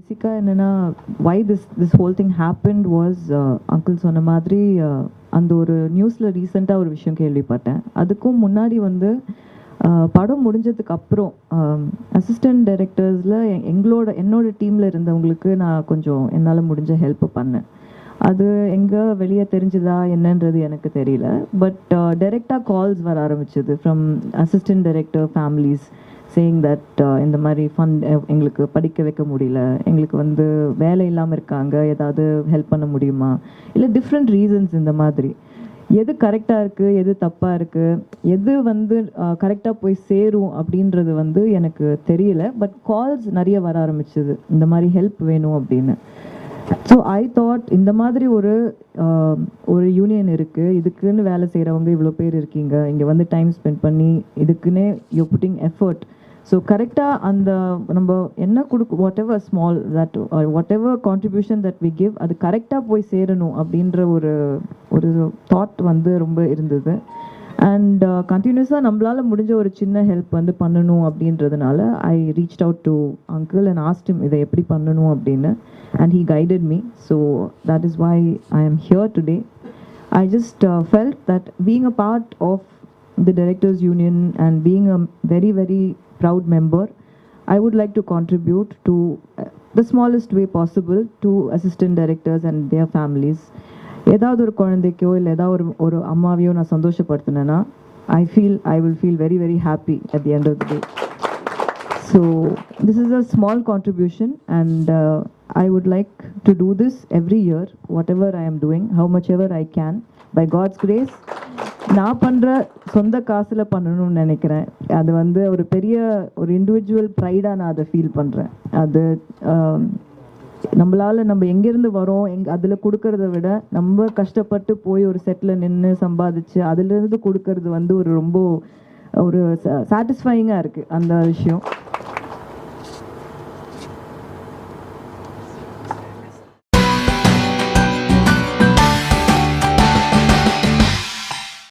பேசிக்காக என்னென்னா why this whole thing happened was uncle சொன்ன மாதிரி அந்த ஒரு நியூஸில் ரீசெண்டாக ஒரு விஷயம் கேள்விப்பட்டேன். அதுக்கும் முன்னாடி வந்து படம் முடிஞ்சதுக்கு அப்புறம் அசிஸ்டன்ட் டைரக்டர்ஸில் என்னோட டீமில் இருந்தவங்களுக்கு நான் கொஞ்சம் என்னால் முடிஞ்ச ஹெல்ப் பண்ணேன். அது எங்கே வெளியே தெரிஞ்சுதா என்னன்றது எனக்கு தெரியல. பட் டைரெக்டாக கால்ஸ் வர ஆரம்பிச்சது from assistant director families saying that இந்த மாதிரி ஃபண்ட் எங்களுக்கு படிக்க வைக்க முடியல, எங்களுக்கு வந்து வேலை இல்லாமல் இருக்காங்க, ஏதாவது ஹெல்ப் பண்ண முடியுமா, இல்லை டிஃப்ரெண்ட் ரீசன்ஸ். இந்த மாதிரி எது கரெக்டாக இருக்குது, எது தப்பாக இருக்குது, எது வந்து கரெக்டாக போய் சேரும் அப்படின்றது வந்து எனக்கு தெரியல. பட் கால்ஸ் நிறைய வர ஆரம்பிச்சது, இந்த மாதிரி ஹெல்ப் வேணும் அப்படின்னு. ஸோ ஐ தாட் இந்த மாதிரி ஒரு யூனியன் இருக்குது, இதுக்குன்னு வேலை செய்கிறவங்க இவ்வளோ பேர் இருக்கீங்க, இங்கே வந்து டைம் ஸ்பெண்ட் பண்ணி இதுக்குன்னே யூ புட்டிங் எஃபர்ட். ஸோ கரெக்டாக அந்த நம்ம என்ன whatever small that whatever contribution that we give அது கரெக்டாக போய் சேரணும் அப்படின்ற ஒரு தாட் வந்து ரொம்ப இருந்தது. அண்ட் கண்டினியூஸாக நம்மளால் முடிஞ்ச ஒரு சின்ன ஹெல்ப் வந்து பண்ணணும் அப்படின்றதுனால I reached out to uncle and asked him இதை எப்படி பண்ணணும் அப்படின்னு. And he guided me, so that is why I am here today. I just felt that being a part of the Directors Union and being a very, very proud member, I would like to contribute to the smallest way possible to assistant directors and their families. ஏதாவது ஒரு குழந்தைக்கோ இல்லை ஏதாவது ஒரு அம்மாவையோ நான் சந்தோஷப்படுத்தினேன்னா I will feel very, very happy at the end of the day. So this is a small contribution, and I would like to do this every year, whatever I am doing, how much ever I can. By God's grace, நான் பண்ணுற சொந்த காசில் பண்ணணும்னு நினைக்கிறேன். அது வந்து ஒரு பெரிய ஒரு இண்டிவிஜுவல் ப்ரைடாக நான் அதை ஃபீல் பண்ணுறேன். அது நம்ம எங்கேருந்து வரோம் அதில் கொடுக்கறத விட நம்ம கஷ்டப்பட்டு போய் ஒரு செட்டில் நின்று சம்பாதிச்சு அதிலிருந்து கொடுக்கறது வந்து ரொம்ப சாட்டிஸ்ஃபையிங்காக இருக்குது அந்த விஷயம்.